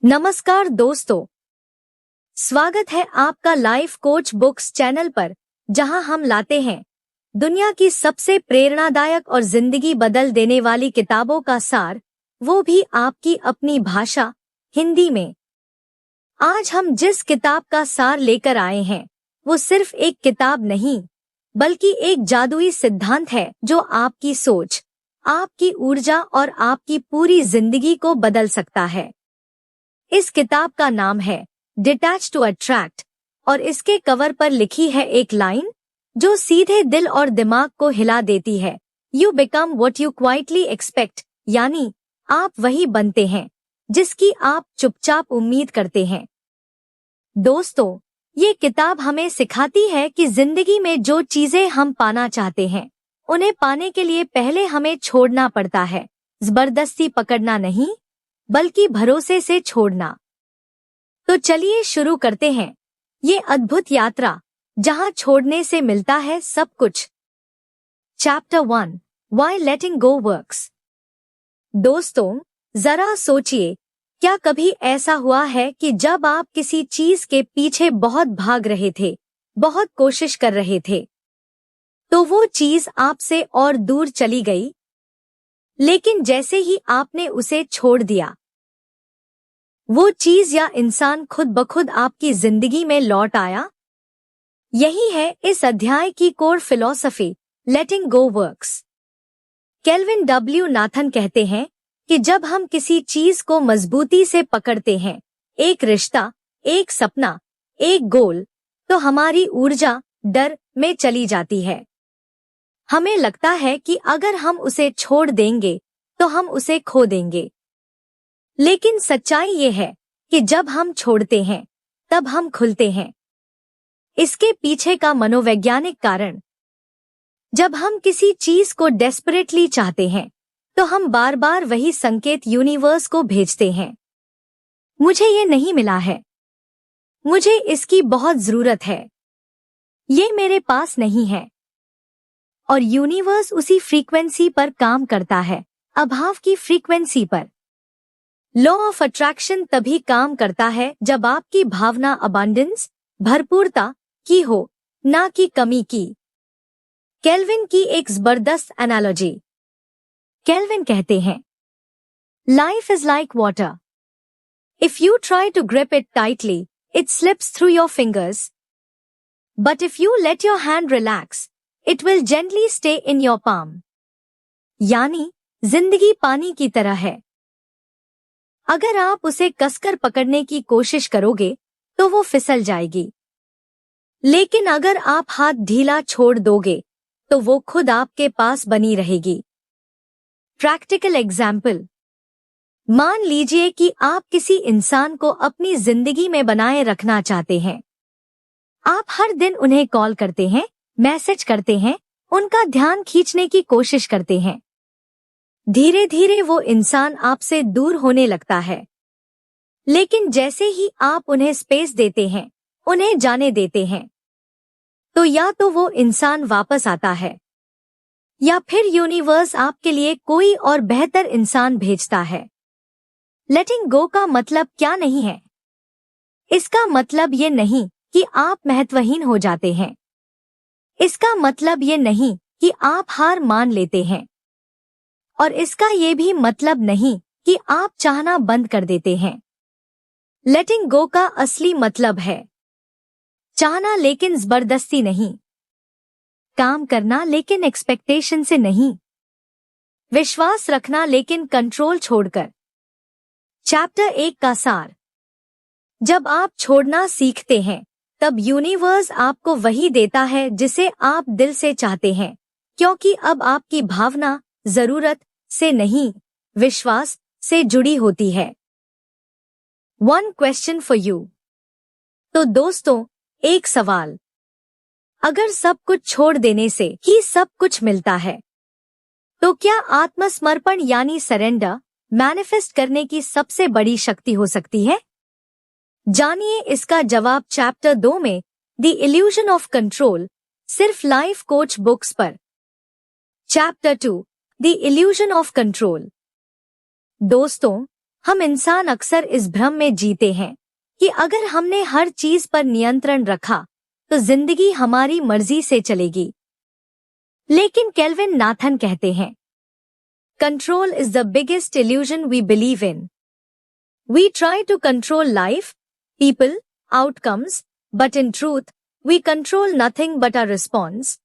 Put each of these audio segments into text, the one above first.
नमस्कार दोस्तों, स्वागत है आपका लाइफ कोच बुक्स चैनल पर, जहां हम लाते हैं दुनिया की सबसे प्रेरणादायक और जिंदगी बदल देने वाली किताबों का सार, वो भी आपकी अपनी भाषा हिंदी में। आज हम जिस किताब का सार लेकर आए हैं वो सिर्फ एक किताब नहीं, बल्कि एक जादुई सिद्धांत है जो आपकी सोच, आपकी ऊर्जा और आपकी पूरी जिंदगी को बदल सकता है। इस किताब का नाम है डिटैच टू अट्रैक्ट और इसके कवर पर लिखी है एक लाइन जो सीधे दिल और दिमाग को हिला देती है। You become what you quietly expect, यानी आप वही बनते हैं जिसकी आप चुपचाप उम्मीद करते हैं। दोस्तों, ये किताब हमें सिखाती है कि जिंदगी में जो चीजें हम पाना चाहते हैं, उन्हें पाने के लिए पहले हमें छोड़ना पड़ता है। जबरदस्ती पकड़ना नहीं, बल्कि भरोसे से छोड़ना। तो चलिए शुरू करते हैं ये अद्भुत यात्रा, जहां छोड़ने से मिलता है सब कुछ। Chapter 1, why letting go works. दोस्तों, जरा सोचिए, क्या कभी ऐसा हुआ है कि जब आप किसी चीज के पीछे बहुत भाग रहे थे, बहुत कोशिश कर रहे थे, तो वो चीज आपसे और दूर चली गई, लेकिन जैसे ही आपने उसे छोड़ दिया, वो चीज या इंसान खुद ब खुद आपकी जिंदगी में लौट आया? यही है इस अध्याय की कोर फिलॉसफी, लेटिंग गो वर्क्स। केल्विन डब्ल्यू नाथन कहते हैं कि जब हम किसी चीज को मजबूती से पकड़ते हैं, एक रिश्ता, एक सपना, एक गोल, तो हमारी ऊर्जा डर में चली जाती है। हमें लगता है कि अगर हम उसे छोड़ देंगे तो हम उसे खो देंगे। लेकिन सच्चाई ये है कि जब हम छोड़ते हैं तब हम खुलते हैं। इसके पीछे का मनोवैज्ञानिक कारण, जब हम किसी चीज को डेस्परेटली चाहते हैं तो हम बार बार वही संकेत यूनिवर्स को भेजते हैं। मुझे ये नहीं मिला है, मुझे इसकी बहुत जरूरत है, ये मेरे पास नहीं है। और यूनिवर्स उसी फ्रीक्वेंसी पर काम करता है, अभाव की फ्रीक्वेंसी पर। लॉ ऑफ अट्रैक्शन तभी काम करता है जब आपकी भावना अबांडेंस, भरपूरता की हो, ना कि कमी की। केल्विन की एक जबरदस्त एनालॉजी। केल्विन कहते हैं, life is like water, if you try to grip it tightly it slips through your fingers, but if you let your hand relax it will gently stay in your palm. यानी जिंदगी पानी की तरह है, अगर आप उसे कसकर पकड़ने की कोशिश करोगे तो वो फिसल जाएगी, लेकिन अगर आप हाथ ढीला छोड़ दोगे तो वो खुद आपके पास बनी रहेगी। प्रैक्टिकल एग्जाम्पल, मान लीजिए कि आप किसी इंसान को अपनी जिंदगी में बनाए रखना चाहते हैं। आप हर दिन उन्हें कॉल करते हैं, मैसेज करते हैं, उनका ध्यान खींचने की कोशिश करते हैं। धीरे धीरे वो इंसान आपसे दूर होने लगता है, लेकिन जैसे ही आप उन्हें स्पेस देते हैं, उन्हें जाने देते हैं, तो या तो वो इंसान वापस आता है या फिर यूनिवर्स आपके लिए कोई और बेहतर इंसान भेजता है। लेटिंग गो का मतलब क्या नहीं है? इसका मतलब ये नहीं कि आप महत्वहीन हो जाते हैं। इसका मतलब ये नहीं कि आप हार मान लेते हैं। और इसका ये भी मतलब नहीं कि आप चाहना बंद कर देते हैं। लेटिंग गो का असली मतलब है चाहना, लेकिन जबरदस्ती नहीं। काम करना, लेकिन एक्सपेक्टेशन से नहीं। विश्वास रखना, लेकिन कंट्रोल छोड़कर। चैप्टर 1 का सार। जब आप छोड़ना सीखते हैं, तब यूनिवर्स आपको वही देता है जिसे आप दिल से चाहते हैं, क्योंकि अब आपकी भावना जरूरत से नहीं, विश्वास से जुड़ी होती है। One question for you. तो दोस्तों, एक सवाल, अगर सब कुछ छोड़ देने से ही सब कुछ मिलता है, तो क्या आत्मसमर्पण यानी सरेंडर मैनिफेस्ट करने की सबसे बड़ी शक्ति हो सकती है? जानिए इसका जवाब चैप्टर 2 में, द इल्यूजन ऑफ कंट्रोल, सिर्फ लाइफ कोच बुक्स पर। Chapter 2, the illusion of control. दोस्तों, हम इंसान अक्सर इस भ्रम में जीते हैं कि अगर हमने हर चीज पर नियंत्रण रखा तो जिंदगी हमारी मर्जी से चलेगी। लेकिन केल्विन नाथन कहते हैं, control is the biggest illusion we believe in. We try to control life, people, outcomes, but in truth we control nothing but our response.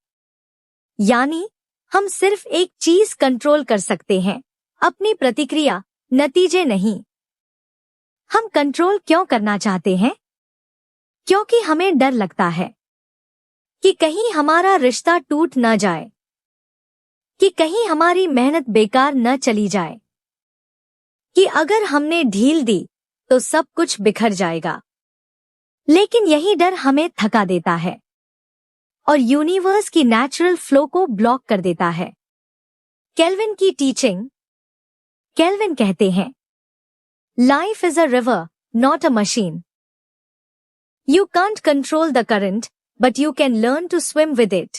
यानी हम सिर्फ एक चीज कंट्रोल कर सकते हैं, अपनी प्रतिक्रिया, नतीजे नहीं। हम कंट्रोल क्यों करना चाहते हैं? क्योंकि हमें डर लगता है कि कहीं हमारा रिश्ता टूट न जाए, कि कहीं हमारी मेहनत बेकार न चली जाए, कि अगर हमने ढील दी तो सब कुछ बिखर जाएगा। लेकिन यही डर हमें थका देता है और यूनिवर्स की नेचुरल फ्लो को ब्लॉक कर देता है। केल्विन की टीचिंग। केल्विन कहते हैं, life is a river, not a machine. You can't control the current, but you can learn to swim with it.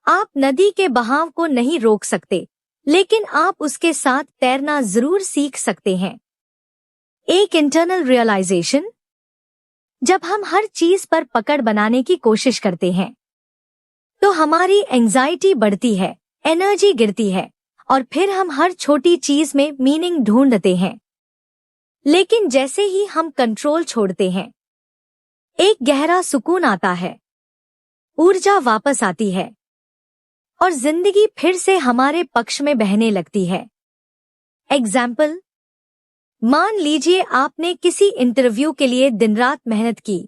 आप नदी के बहाव को नहीं रोक सकते, लेकिन आप उसके साथ तैरना जरूर सीख सकते हैं। एक इंटरनल रियलाइजेशन। जब हम हर चीज पर पकड़ बनाने की कोशिश करते हैं तो हमारी एंजाइटी बढ़ती है, एनर्जी गिरती है और फिर हम हर छोटी चीज में मीनिंग ढूंढते हैं। लेकिन जैसे ही हम कंट्रोल छोड़ते हैं, एक गहरा सुकून आता है, ऊर्जा वापस आती है और जिंदगी फिर से हमारे पक्ष में बहने लगती है। एग्जाम्पल, मान लीजिए आपने किसी इंटरव्यू के लिए दिन रात मेहनत की।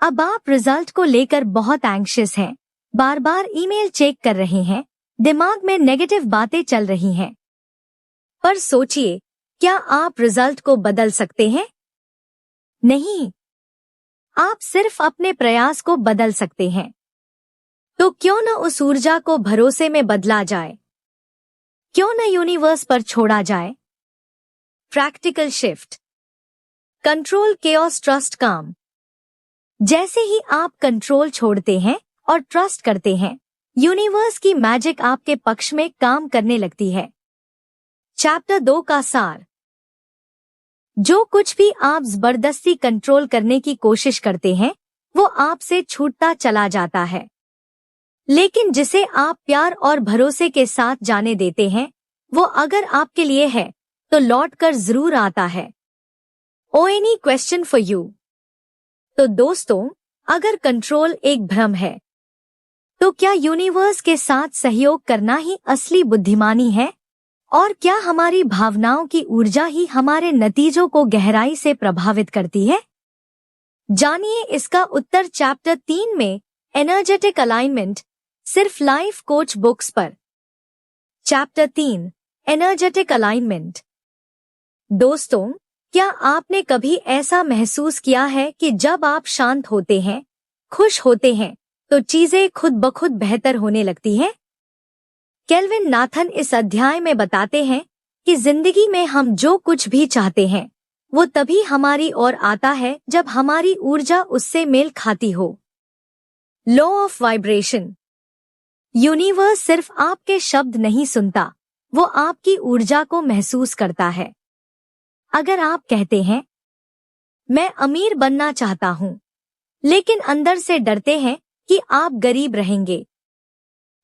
अब आप रिजल्ट को लेकर बहुत एंग्शियस हैं, बार बार ईमेल चेक कर रहे हैं, दिमाग में नेगेटिव बातें चल रही हैं। पर सोचिए, क्या आप रिजल्ट को बदल सकते हैं? नहीं, आप सिर्फ अपने प्रयास को बदल सकते हैं। तो क्यों न उस ऊर्जा को भरोसे में बदला जाए? क्यों न यूनिवर्स पर छोड़ा जाए? Practical shift. Control chaos, trust काम। जैसे ही आप कंट्रोल छोड़ते हैं और ट्रस्ट करते हैं, यूनिवर्स की मैजिक आपके पक्ष में काम करने लगती है। चैप्टर 2 का सार। जो कुछ भी आप जबरदस्ती कंट्रोल करने की कोशिश करते हैं, वो आपसे छूटता चला जाता है। लेकिन जिसे आप प्यार और भरोसे के साथ जाने देते हैं, वो अगर आपके लिए है तो लौट कर जरूर आता है। Any question for you. तो दोस्तों, अगर कंट्रोल एक भ्रम है, तो क्या यूनिवर्स के साथ सहयोग करना ही असली बुद्धिमानी है? और क्या हमारी भावनाओं की ऊर्जा ही हमारे नतीजों को गहराई से प्रभावित करती है? जानिए इसका उत्तर चैप्टर 3 में, एनर्जेटिक अलाइनमेंट, सिर्फ लाइफ कोच बुक्स पर। Chapter 3, energetic alignment. दोस्तों, क्या आपने कभी ऐसा महसूस किया है कि जब आप शांत होते हैं, खुश होते हैं, तो चीजें खुद ब खुद बेहतर होने लगती हैं? केल्विन नाथन इस अध्याय में बताते हैं कि जिंदगी में हम जो कुछ भी चाहते हैं, वो तभी हमारी ओर आता है जब हमारी ऊर्जा उससे मेल खाती हो। Law of vibration. यूनिवर्स सिर्फ आपके शब्द नहीं सुनता, वो आपकी ऊर्जा को महसूस करता है। अगर आप कहते हैं, मैं अमीर बनना चाहता हूं, लेकिन अंदर से डरते हैं कि आप गरीब रहेंगे,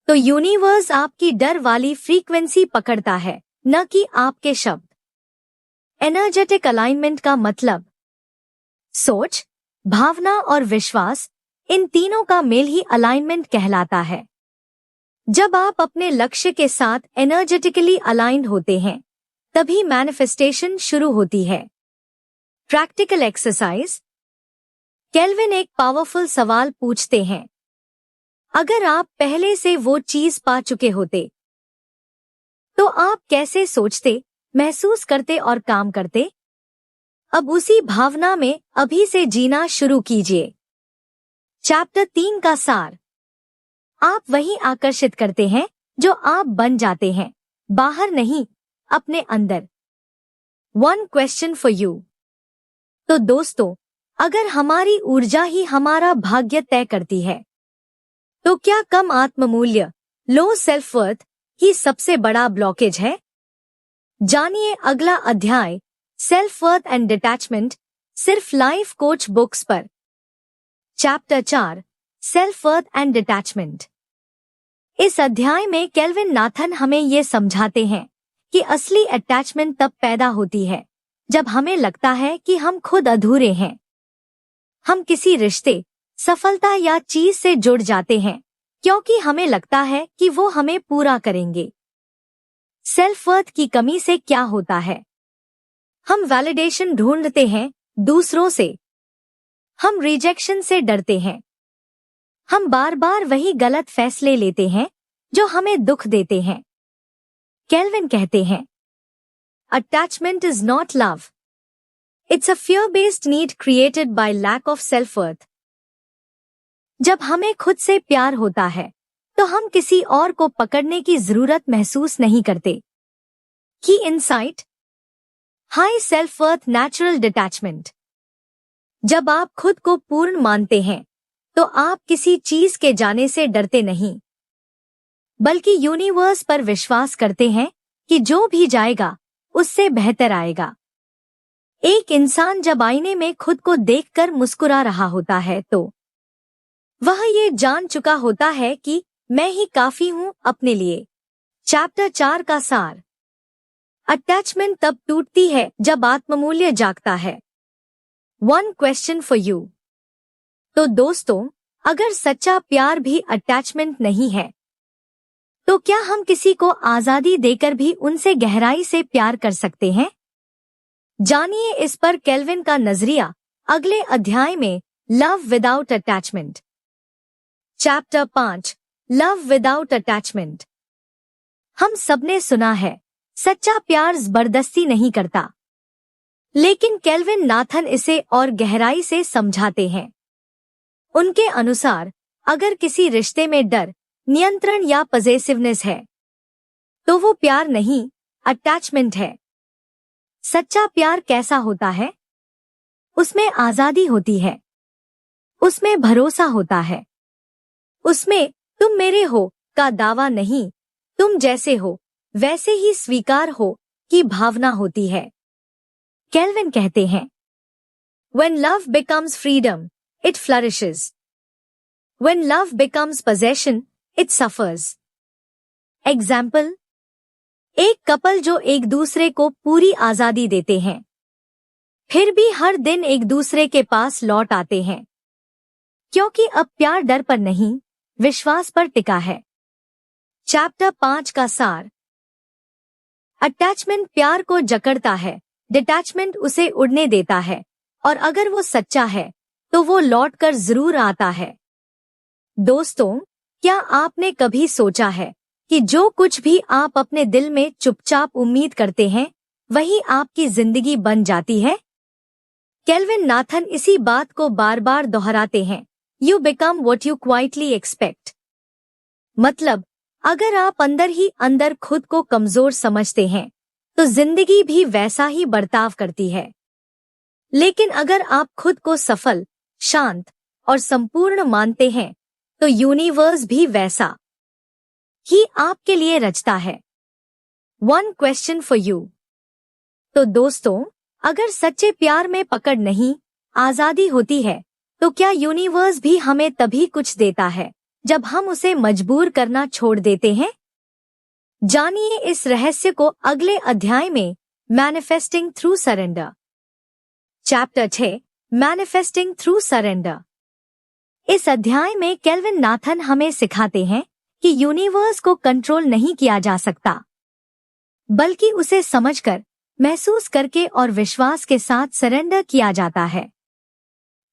तो यूनिवर्स आपकी डर वाली फ्रीक्वेंसी पकड़ता है, न कि आपके शब्द। एनर्जेटिक अलाइनमेंट का मतलब सोच, भावना और विश्वास, इन तीनों का मेल ही अलाइनमेंट कहलाता है। जब आप अपने लक्ष्य के साथ एनर्जेटिकली अलाइंड होते हैं, तभी मैनिफेस्टेशन शुरू होती है। Practical exercise. केल्विन एक पावरफुल सवाल पूछते हैं, अगर आप पहले से वो चीज पा चुके होते, तो आप कैसे सोचते, महसूस करते और काम करते? अब उसी भावना में अभी से जीना शुरू कीजिए। चैप्टर 3 का सार। आप वही आकर्षित करते हैं जो आप बन जाते हैं, बाहर नहीं, अपने अंदर। One question for you. तो दोस्तों, अगर हमारी ऊर्जा ही हमारा भाग्य तय करती है, तो क्या कम आत्ममूल्य, लो सेल्फ वर्थ ही सबसे बड़ा ब्लॉकेज है? जानिए अगला अध्याय, सेल्फ वर्थ एंड डिटैचमेंट, सिर्फ लाइफ कोच बुक्स पर। Chapter 4, self worth and detachment. इस अध्याय में केल्विन नाथन हमें ये समझाते हैं कि असली अटैचमेंट तब पैदा होती है जब हमें लगता है कि हम खुद अधूरे हैं। हम किसी रिश्ते, सफलता या चीज से जुड़ जाते हैं क्योंकि हमें लगता है कि वो हमें पूरा करेंगे। सेल्फ वर्थ की कमी से क्या होता है? हम वैलिडेशन ढूंढते हैं दूसरों से। हम रिजेक्शन से डरते हैं। हम बार बार वही गलत फैसले लेते हैं जो हमें दुख देते हैं। केल्विन कहते हैं, attachment is not love, it's a fear based need created by lack of self worth. जब हमें खुद से प्यार होता है तो हम किसी और को पकड़ने की जरूरत महसूस नहीं करते। की insight, high self worth natural detachment. जब आप खुद को पूर्ण मानते हैं तो आप किसी चीज के जाने से डरते नहीं, बल्कि यूनिवर्स पर विश्वास करते हैं कि जो भी जाएगा उससे बेहतर आएगा। एक इंसान जब आईने में खुद को देखकर मुस्कुरा रहा होता है तो वह ये जान चुका होता है कि मैं ही काफी हूं अपने लिए। चैप्टर 4 का सार। अटैचमेंट तब टूटती है जब आत्ममूल्य जागता है। One question for you. तो दोस्तों, अगर सच्चा प्यार भी अटैचमेंट नहीं है तो क्या हम किसी को आजादी देकर भी उनसे गहराई से प्यार कर सकते हैं? जानिए इस पर केल्विन का नजरिया अगले अध्याय में, love without attachment. Chapter 5, love without attachment. हम सबने सुना है, सच्चा प्यार जबरदस्ती नहीं करता, लेकिन केल्विन नाथन इसे और गहराई से समझाते हैं। उनके अनुसार अगर किसी रिश्ते में डर, नियंत्रण या पजेसिवनेस है तो वो प्यार नहीं, अटैचमेंट है। सच्चा प्यार कैसा होता है? उसमें आजादी होती है, उसमें भरोसा होता है, उसमें तुम मेरे हो का दावा नहीं, तुम जैसे हो वैसे ही स्वीकार हो की भावना होती है। केल्विन कहते हैं, When love becomes freedom, it flourishes. When love becomes possession, it suffers. Example, एक कपल जो एक दूसरे को पूरी आजादी देते हैं, फिर भी हर दिन एक दूसरे के पास लौट आते हैं, क्योंकि अब प्यार डर पर नहीं, विश्वास पर टिका है। चैप्टर 5 का सार। अटैचमेंट प्यार को जकड़ता है, डिटैचमेंट उसे उड़ने देता है, और अगर वो सच्चा है तो वो लौटकर जरूर आता है। दोस्तों, क्या आपने कभी सोचा है कि जो कुछ भी आप अपने दिल में चुपचाप उम्मीद करते हैं वही आपकी जिंदगी बन जाती है? केल्विन नाथन इसी बात को बार बार दोहराते हैं, you become what you quietly expect. मतलब, अगर आप अंदर ही अंदर खुद को कमजोर समझते हैं तो जिंदगी भी वैसा ही बर्ताव करती है। लेकिन अगर आप खुद को सफल, शांत और संपूर्ण मानते हैं तो यूनिवर्स भी वैसा ही आपके लिए रचता है। One question for you. तो दोस्तों, अगर सच्चे प्यार में पकड़ नहीं, आजादी होती है तो क्या यूनिवर्स भी हमें तभी कुछ देता है जब हम उसे मजबूर करना छोड़ देते हैं? जानिए इस रहस्य को अगले अध्याय में, manifesting through surrender. Chapter 6, manifesting through surrender. इस अध्याय में केल्विन नाथन हमें सिखाते हैं कि यूनिवर्स को कंट्रोल नहीं किया जा सकता, बल्कि उसे समझकर, महसूस करके और विश्वास के साथ सरेंडर किया जाता है।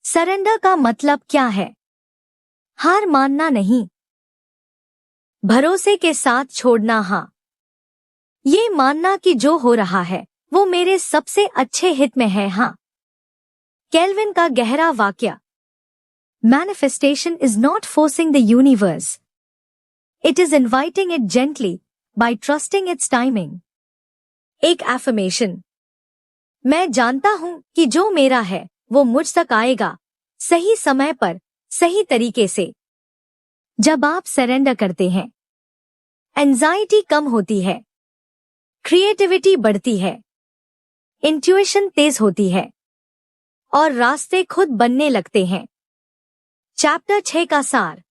सरेंडर का मतलब क्या है? हार मानना नहीं, भरोसे के साथ छोड़ना। हाँ, ये मानना कि जो हो रहा है वो मेरे सबसे अच्छे हित में है। हाँ। केल्विन का गहरा वाक्य, Manifestation is not forcing the universe. It is inviting it gently by trusting its timing. एक affirmation, मैं जानता हूं कि जो मेरा है वो मुझ तक आएगा, सही समय पर, सही तरीके से। जब आप सरेंडर करते हैं, एंजाइटी कम होती है, क्रिएटिविटी बढ़ती है, इंट्यूशन तेज होती है और रास्ते खुद बनने लगते हैं। चैप्टर 6 का सार।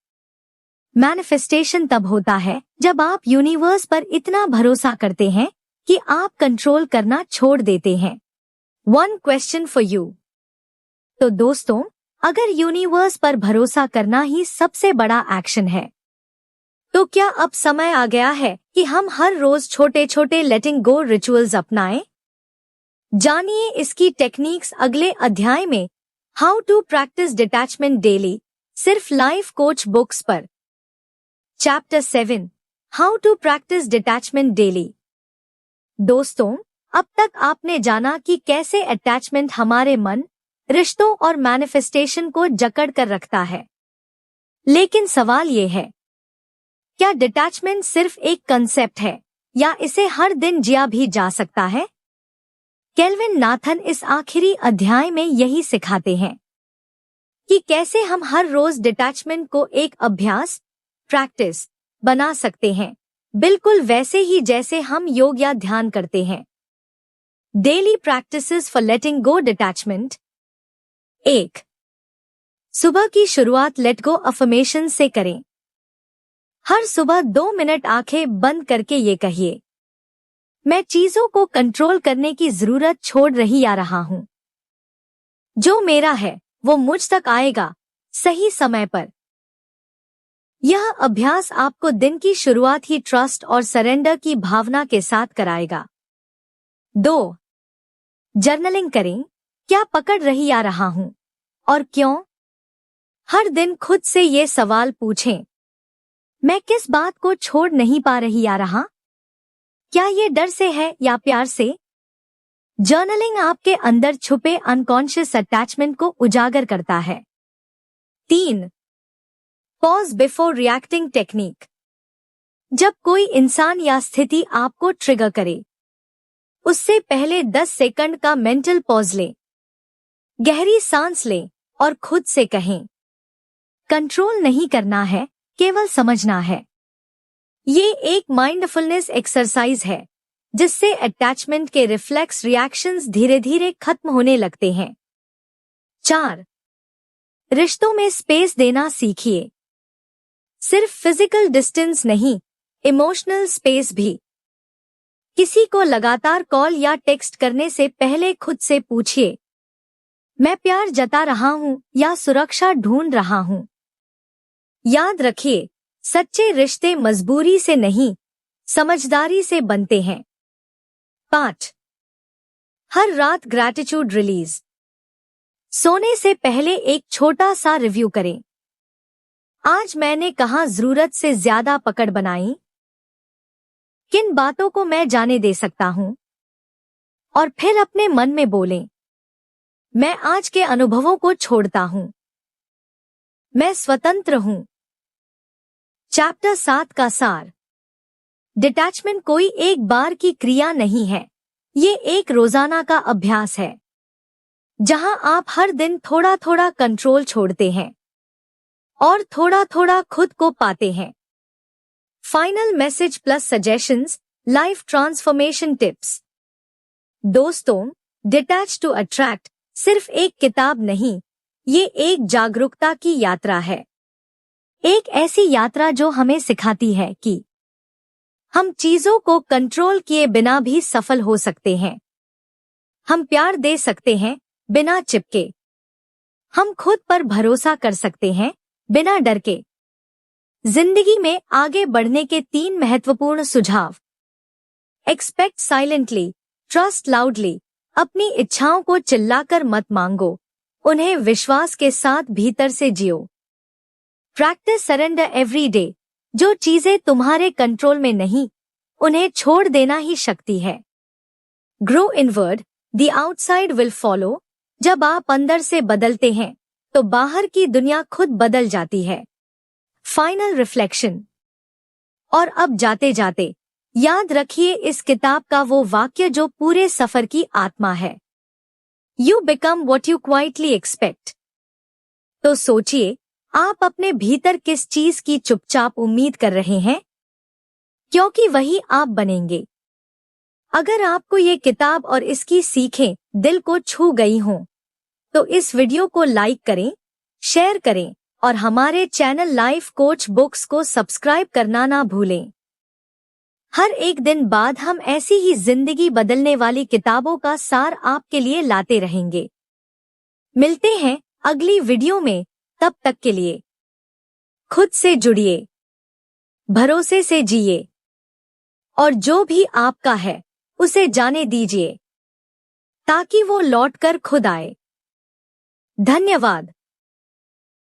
मैनिफेस्टेशन तब होता है जब आप यूनिवर्स पर इतना भरोसा करते हैं कि आप कंट्रोल करना छोड़ देते हैं। 1 क्वेश्चन फॉर यू। तो दोस्तों, अगर यूनिवर्स पर भरोसा करना ही सबसे बड़ा एक्शन है, तो क्या अब समय आ गया है कि हम हर रोज छोटे छोटे लेटिंग गो रिचुअल्स अपनाएं? जानिए इसकी टेक्निक्स अगले अध्याय में, how to practise detachment daily, सिर्फ लाइफ कोच बुक्स पर। Chapter 7, how to practise detachment daily. दोस्तों, अब तक आपने जाना कि कैसे अटैचमेंट हमारे मन, रिश्तों और मैनिफेस्टेशन को जकड़ कर रखता है। लेकिन सवाल ये है, क्या डिटैचमेंट सिर्फ एक कंसेप्ट है या इसे हर दिन जिया भी जा सकता है? केल्विन नाथन इस आखिरी अध्याय में यही सिखाते हैं कि कैसे हम हर रोज डिटैचमेंट को एक अभ्यास, प्रैक्टिस बना सकते हैं, बिल्कुल वैसे ही जैसे हम योग या ध्यान करते हैं। Daily practices for letting go detachment. 1. सुबह की शुरुआत लेट गो अफर्मेशन से करें। हर सुबह 2 मिनट आंखें बंद करके ये कहिए, मैं चीजों को कंट्रोल करने की जरूरत छोड़ रही आ रहा हूं। जो मेरा है वो मुझ तक आएगा, सही समय पर। यह अभ्यास आपको दिन की शुरुआत ही ट्रस्ट और सरेंडर की भावना के साथ कराएगा। 2. जर्नलिंग करें, क्या पकड़ रही आ रहा हूं और क्यों? हर दिन खुद से ये सवाल पूछें, मैं किस बात को छोड़ नहीं पा रही आ रहा? क्या ये डर से है या प्यार से? जर्नलिंग आपके अंदर छुपे अनकॉन्शियस अटैचमेंट को उजागर करता है। 3. Pause before reacting technique. जब कोई इंसान या स्थिति आपको ट्रिगर करे, उससे पहले 10 सेकंड का मेंटल पॉज लें। गहरी सांस लें और खुद से कहें, कंट्रोल नहीं करना है, केवल समझना है। ये एक माइंडफुलनेस एक्सरसाइज है जिससे अटैचमेंट के रिफ्लेक्स रिएक्शंस धीरे धीरे खत्म होने लगते हैं। 4. रिश्तों में स्पेस देना सीखिए। सिर्फ फिजिकल डिस्टेंस नहीं, इमोशनल स्पेस भी। किसी को लगातार कॉल या टेक्स्ट करने से पहले खुद से पूछिए, मैं प्यार जता रहा हूं या सुरक्षा ढूंढ रहा हूं? याद रखिए, सच्चे रिश्ते मजबूरी से नहीं, समझदारी से बनते हैं। 5. हर रात ग्रैटिट्यूड रिलीज। सोने से पहले एक छोटा सा रिव्यू करें। आज मैंने कहाँ जरूरत से ज्यादा पकड़ बनाई? किन बातों को मैं जाने दे सकता हूं? और फिर अपने मन में बोलें, मैं आज के अनुभवों को छोड़ता हूं, मैं स्वतंत्र हूं। चैप्टर 7 का सार। डिटैचमेंट कोई एक बार की क्रिया नहीं है, ये एक रोजाना का अभ्यास है जहां आप हर दिन थोड़ा थोड़ा कंट्रोल छोड़ते हैं और थोड़ा थोड़ा खुद को पाते हैं। Final message plus suggestions, life transformation tips. दोस्तों, डिटैच टू अट्रैक्ट सिर्फ एक किताब नहीं, ये एक जागरूकता की यात्रा है। एक ऐसी यात्रा जो हमें सिखाती है कि हम चीजों को कंट्रोल किए बिना भी सफल हो सकते हैं। हम प्यार दे सकते हैं बिना चिपके। हम खुद पर भरोसा कर सकते हैं बिना डर के। जिंदगी में आगे बढ़ने के 3 महत्वपूर्ण सुझाव। Expect silently, trust loudly. अपनी इच्छाओं को चिल्लाकर मत मांगो, उन्हें विश्वास के साथ भीतर से जियो। Practice surrender every day. जो चीजें तुम्हारे कंट्रोल में नहीं, उन्हें छोड़ देना ही शक्ति है। Grow inward, the outside will follow. जब आप अंदर से बदलते हैं तो बाहर की दुनिया खुद बदल जाती है। Final reflection. और अब जाते जाते याद रखिए इस किताब का वो वाक्य जो पूरे सफर की आत्मा है, you become what you quietly expect. तो सोचिए, आप अपने भीतर किस चीज की चुपचाप उम्मीद कर रहे हैं, क्योंकि वही आप बनेंगे। अगर आपको ये किताब और इसकी सीखें दिल को छू गई हों, तो इस वीडियो को लाइक करें, शेयर करें और हमारे चैनल लाइफ कोच बुक्स को सब्सक्राइब करना ना भूलें। हर एक दिन बाद हम ऐसी ही जिंदगी बदलने वाली किताबों का सार आपके लिए लाते रहेंगे। मिलते हैं अगली वीडियो में, तब तक के लिए खुद से जुड़िए, भरोसे से जिए और जो भी आपका है उसे जाने दीजिए ताकि वो लौटकर खुद आए। धन्यवाद।